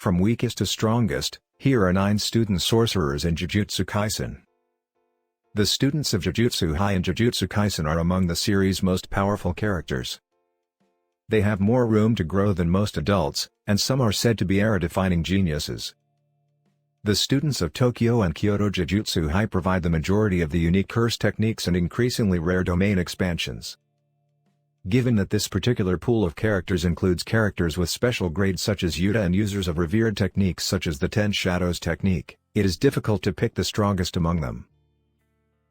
From weakest to strongest, here are 9 student sorcerers in Jujutsu Kaisen. The students of Jujutsu High and Jujutsu Kaisen are among the series' most powerful characters. They have more room to grow than most adults, and some are said to be era-defining geniuses. The students of Tokyo and Kyoto Jujutsu High provide the majority of the unique curse techniques and increasingly rare domain expansions. Given that this particular pool of characters includes characters with special grades such as Yuta and users of revered techniques such as the 10 Shadows technique, it is difficult to pick the strongest among them.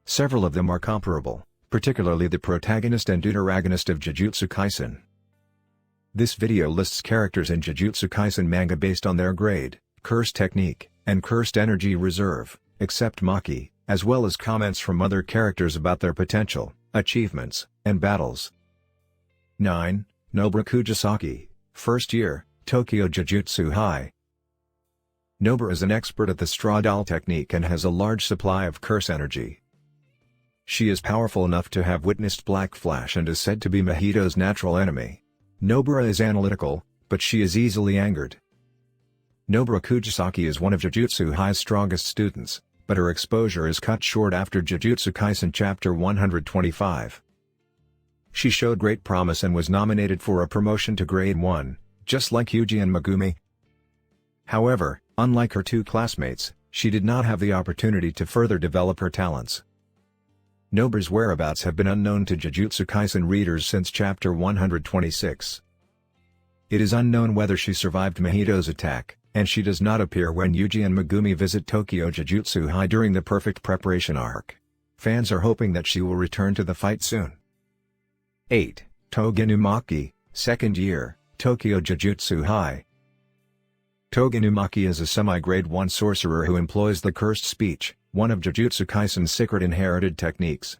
Several of them are comparable, particularly the protagonist and deuteragonist of Jujutsu Kaisen. This video lists characters in Jujutsu Kaisen manga based on their grade, curse technique, and cursed energy reserve, except Maki, as well as comments from other characters about their potential, achievements, and battles. 9. Nobara Kujisaki, First Year, Tokyo Jujutsu High. Nobara is an expert at the straw doll technique and has a large supply of curse energy. She is powerful enough to have witnessed Black Flash and is said to be Mahito's natural enemy. Nobara is analytical, but she is easily angered. Nobara Kujisaki is one of Jujutsu High's strongest students, but her exposure is cut short after Jujutsu Kaisen Chapter 125. She showed great promise and was nominated for a promotion to Grade 1, just like Yuji and Megumi. However, unlike her 2 classmates, she did not have the opportunity to further develop her talents. Nobara's whereabouts have been unknown to Jujutsu Kaisen readers since Chapter 126. It is unknown whether she survived Mahito's attack, and she does not appear when Yuji and Megumi visit Tokyo Jujutsu High during the Perfect Preparation arc. Fans are hoping that she will return to the fight soon. 8. Togenumaki, Second Year, Tokyo Jujutsu High. Togenumaki is a semi-grade 1 sorcerer who employs the cursed speech, one of Jujutsu Kaisen's secret inherited techniques.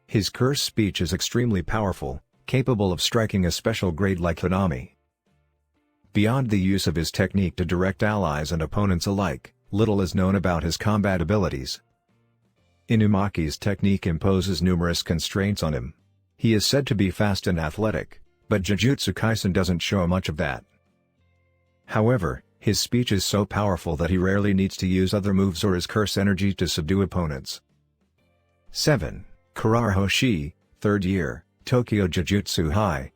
His cursed speech is extremely powerful, capable of striking a special grade like Hanami. Beyond the use of his technique to direct allies and opponents alike, little is known about his combat abilities. Inumaki's technique imposes numerous constraints on him. He is said to be fast and athletic, but Jujutsu Kaisen doesn't show much of that. However, his speech is so powerful that he rarely needs to use other moves or his curse energy to subdue opponents. 7. Kurara Hoshi, Third Year, Tokyo Jujutsu High.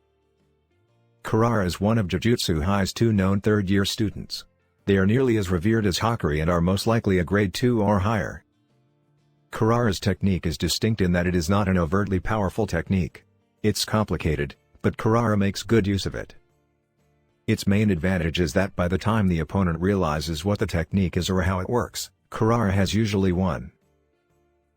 Kurara is one of Jujutsu High's 2 known third-year students. They are nearly as revered as Hakari and are most likely a grade 2 or higher. Kurara's technique is distinct in that it is not an overtly powerful technique. It's complicated, but Kurara makes good use of it. Its main advantage is that by the time the opponent realizes what the technique is or how it works, Kurara has usually won.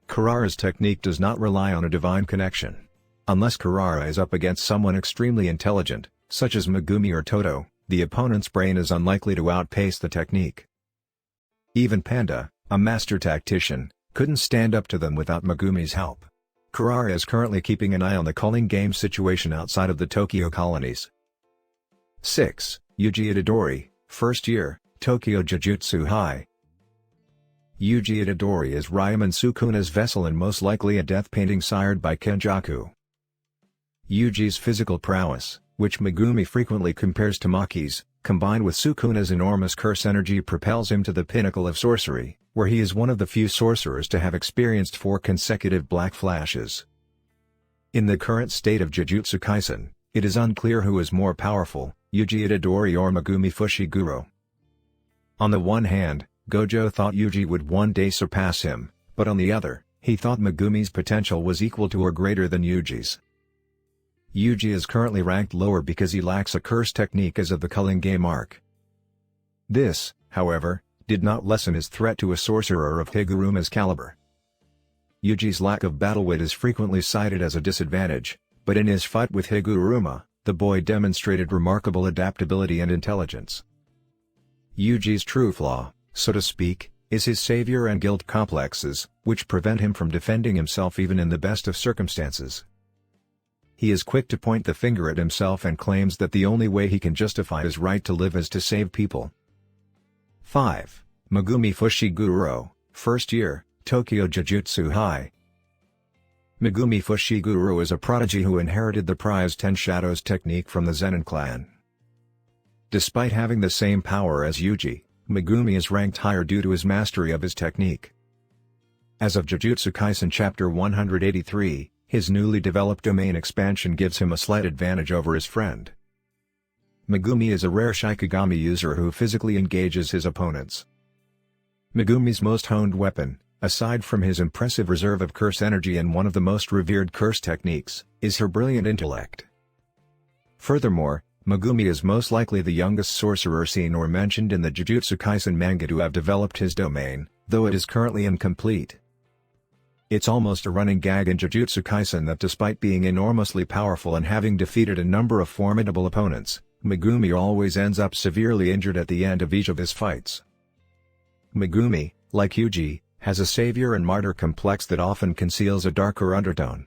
Kurara's technique does not rely on a divine connection. Unless Kurara is up against someone extremely intelligent, such as Megumi or Toto, the opponent's brain is unlikely to outpace the technique. Even Panda, a master tactician, couldn't stand up to them without Megumi's help. Kurara is currently keeping an eye on the culling game situation outside of the Tokyo colonies. 6. Yuji Itadori, First Year, Tokyo Jujutsu High. Yuji Itadori is Ryaman Sukuna's vessel and most likely a death painting sired by Kenjaku. Yuji's physical prowess, which Megumi frequently compares to Maki's, combined with Sukuna's enormous curse energy propels him to the pinnacle of sorcery, where he is one of the few sorcerers to have experienced 4 consecutive Black Flashes. In the current state of Jujutsu Kaisen, it is unclear who is more powerful, Yuji Itadori or Megumi Fushiguro. On the one hand, Gojo thought Yuji would one day surpass him, but on the other, he thought Megumi's potential was equal to or greater than Yuji's. Yuji is currently ranked lower because he lacks a curse technique as of the culling game arc. This, however, did not lessen his threat to a sorcerer of Higuruma's caliber. Yuji's lack of battle wit is frequently cited as a disadvantage, but in his fight with Higuruma, the boy demonstrated remarkable adaptability and intelligence. Yuji's true flaw, so to speak, is his savior and guilt complexes, which prevent him from defending himself even in the best of circumstances. He is quick to point the finger at himself and claims that the only way he can justify his right to live is to save people. 5. Megumi Fushiguro, First Year, Tokyo Jujutsu High. Megumi Fushiguro is a prodigy who inherited the prized 10 Shadows technique from the Zenin clan. Despite having the same power as Yuji, Megumi is ranked higher due to his mastery of his technique. As of Jujutsu Kaisen Chapter 183, his newly developed domain expansion gives him a slight advantage over his friend. Megumi is a rare Shikigami user who physically engages his opponents. Megumi's most honed weapon, aside from his impressive reserve of curse energy and one of the most revered curse techniques, is her brilliant intellect. Furthermore, Megumi is most likely the youngest sorcerer seen or mentioned in the Jujutsu Kaisen manga to have developed his domain, though it is currently incomplete. It's almost a running gag in Jujutsu Kaisen that despite being enormously powerful and having defeated a number of formidable opponents, Megumi always ends up severely injured at the end of each of his fights. Megumi, like Yuji, has a savior and martyr complex that often conceals a darker undertone.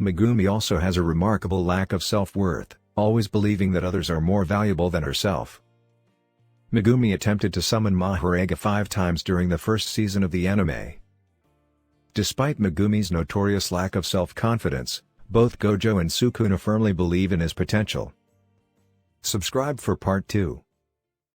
Megumi also has a remarkable lack of self-worth, always believing that others are more valuable than herself. Megumi attempted to summon Mahoraga 5 times during the first season of the anime. Despite Megumi's notorious lack of self-confidence, both Gojo and Sukuna firmly believe in his potential. Subscribe for Part 2.